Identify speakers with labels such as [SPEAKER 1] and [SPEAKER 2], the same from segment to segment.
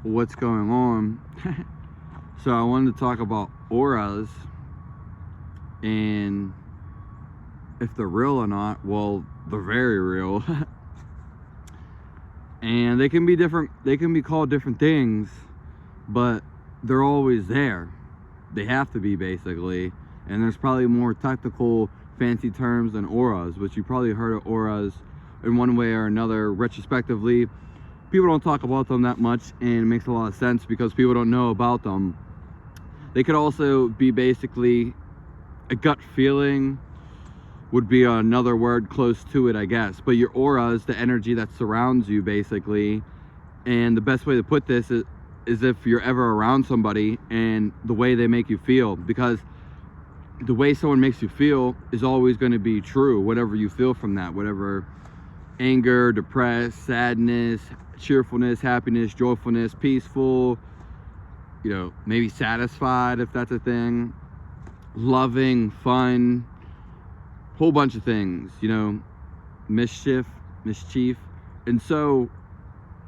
[SPEAKER 1] what's going on. So I wanted to talk about auras and if they're real or not. Well, they're very real. And they can be different, they can be called different things, but they're always there. They have to be, basically. And there's probably more technical fancy terms than auras, which you probably heard of auras in one way or another retrospectively. People don't talk about them that much, and it makes a lot of sense because people don't know about them. They could also be basically a gut feeling, would be another word close to it, I guess. But your aura is the energy that surrounds you, basically. And the best way to put this is if you're ever around somebody and the way they make you feel, because the way someone makes you feel is always going to be true, whatever you feel from that, whatever anger, depressed, sadness, cheerfulness, happiness, joyfulness, peaceful, you know, maybe satisfied, if that's a thing, loving, fun, whole bunch of things, you know, mischief. And so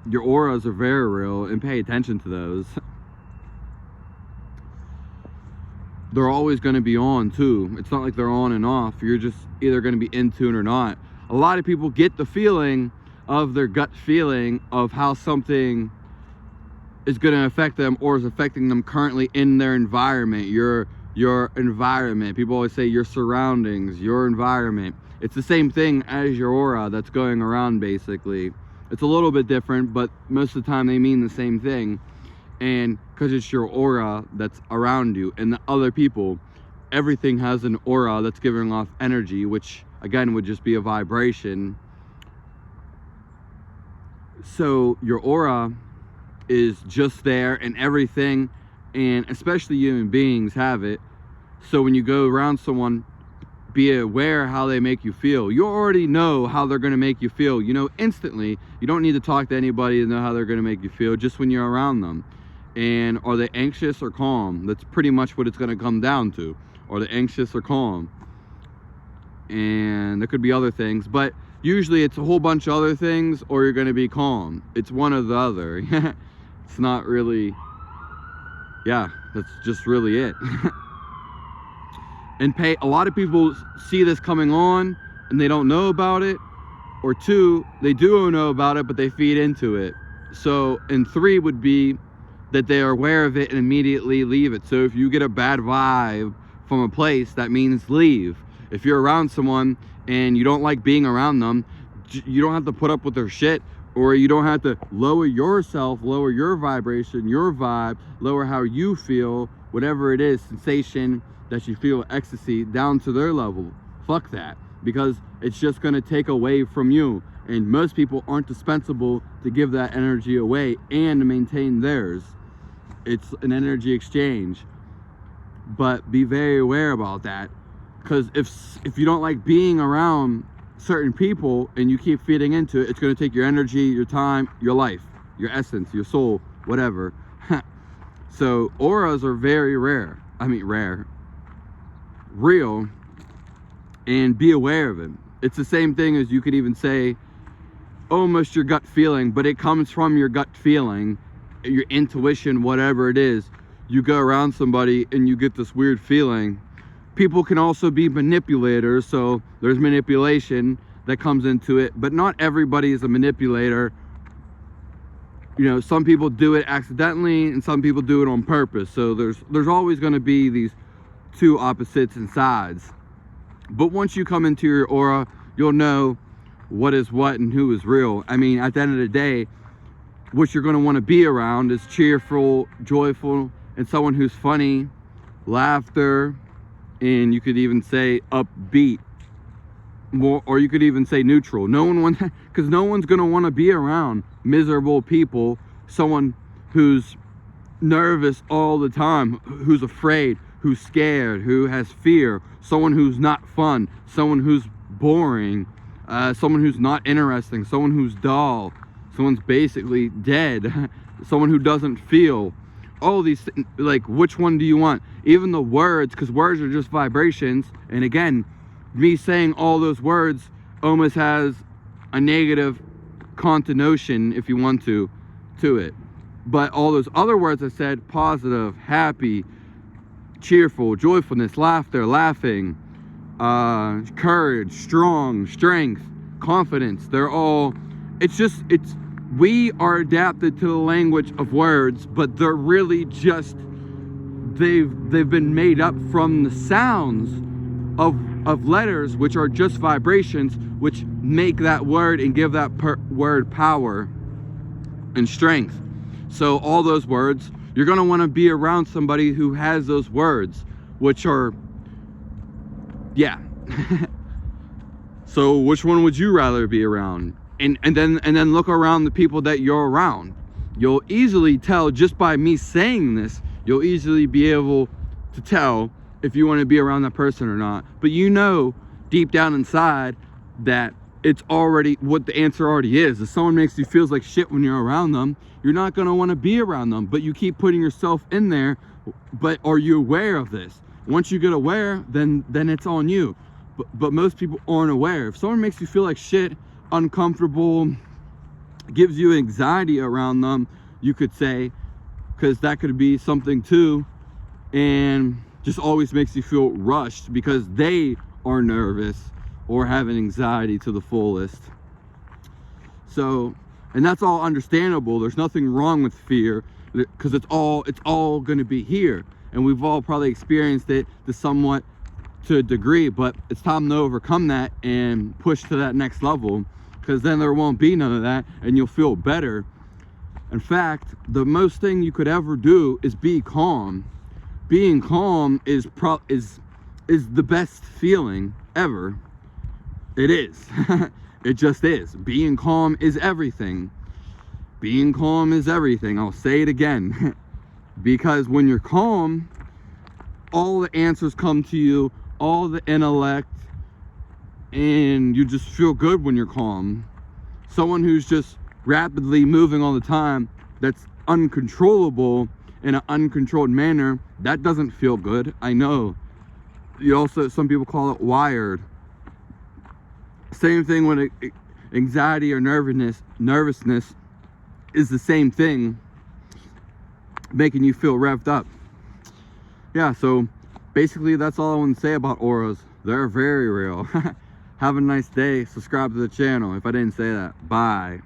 [SPEAKER 1] your auras are very real, and pay attention to those. They're always going to be on too. It's not like they're on and off. You're just either going to be in tune or not. A lot of people get the feeling of their gut feeling of how something is going to affect them or is affecting them currently in their environment. Your environment. People always say your surroundings, your environment. It's the same thing as your aura that's going around, basically. It's a little bit different, but most of the time they mean the same thing. And because it's your aura that's around you and the other people, everything has an aura that's giving off energy, which again would just be a vibration. So your aura is just there, and everything, and especially human beings have it. So when you go around someone, be aware how they make you feel. You already know how they're going to make you feel, you know, instantly. You don't need to talk to anybody to know how they're going to make you feel, just when you're around them. And are they anxious or calm? That's pretty much what it's going to come down to. Are they anxious or calm? And there could be other things, but usually it's a whole bunch of other things, or you're going to be calm. It's one or the other. It's not really, yeah, that's just really it. And a lot of people see this coming on and they don't know about it, or two, they do know about it but they feed into it. So, and three would be that they are aware of it and immediately leave it. So if you get a bad vibe from a place, that means leave. If you're around someone and you don't like being around them, you don't have to put up with their shit, or you don't have to lower yourself, lower your vibration, your vibe, lower how you feel, whatever it is, sensation that you feel, ecstasy, down to their level. Fuck that, because it's just going to take away from you, and most people aren't dispensable to give that energy away and to maintain theirs. It's an energy exchange, but be very aware about that, because if you don't like being around certain people and you keep feeding into it, it's going to take your energy, your time, your life, your essence, your soul, whatever. So auras are very rare. I mean real, and be aware of it. It's the same thing as you could even say almost your gut feeling, but it comes from your gut feeling, your intuition, whatever it is. You go around somebody and you get this weird feeling. People can also be manipulators, so there's manipulation that comes into it, but not everybody is a manipulator. You know, some people do it accidentally and some people do it on purpose. So there's always going to be these two opposites and sides. But once you come into your aura, you'll know what is what and who is real. I mean, at the end of the day, what you're going to want to be around is cheerful, joyful, and someone who's funny, laughter, and you could even say upbeat, more, or you could even say neutral. No one wants, because no one's going to want to be around miserable people, someone who's nervous all the time, who's afraid, who's scared, who has fear, someone who's not fun, someone who's boring, someone who's not interesting, someone who's dull, someone's basically dead, someone who doesn't feel. All these things, like, which one do you want? Even the words, because words are just vibrations, and again, me saying all those words almost has a negative connotation, if you want to it. But all those other words I said, positive, happy, cheerful, joyfulness, laughter, laughing, courage, strong, strength, confidence, they're all, we are adapted to the language of words, but they're really just, they've been made up from the sounds of letters, which are just vibrations, which make that word and give that word power and strength. So all those words, you're going to want to be around somebody who has those words, which are, yeah. So which one would you rather be around? And then look around the people that you're around. You'll easily tell, just by me saying this, you'll easily be able to tell if you want to be around that person or not. But you know deep down inside that it's already what the answer already is. If someone makes you feel like shit when you're around them, you're not going to want to be around them. But you keep putting yourself in there. But are you aware of this? Once you get aware, then it's on you. But most people aren't aware. If someone makes you feel like shit, uncomfortable, gives you anxiety around them, you could say, because that could be something too, and just always makes you feel rushed because they are nervous or have an anxiety to the fullest. So, and that's all understandable. There's nothing wrong with fear, because it's all going to be here, and we've all probably experienced it to a degree, but it's time to overcome that and push to that next level, because then there won't be none of that and you'll feel better. In fact, the most thing you could ever do is be calm. Being calm is the best feeling ever. It is. It just is. Being calm is everything. Being calm is everything. I'll say it again. Because when you're calm, all the answers come to you, all the intellect, and you just feel good when you're calm. Someone who's just rapidly moving all the time, that's uncontrollable in an uncontrolled manner, that doesn't feel good. I know. Some people call it wired. Same thing with anxiety or nervousness is the same thing, making you feel revved up. Yeah, so basically that's all I want to say about auras. They're very real. Have a nice day. Subscribe to the channel if I didn't say that. Bye.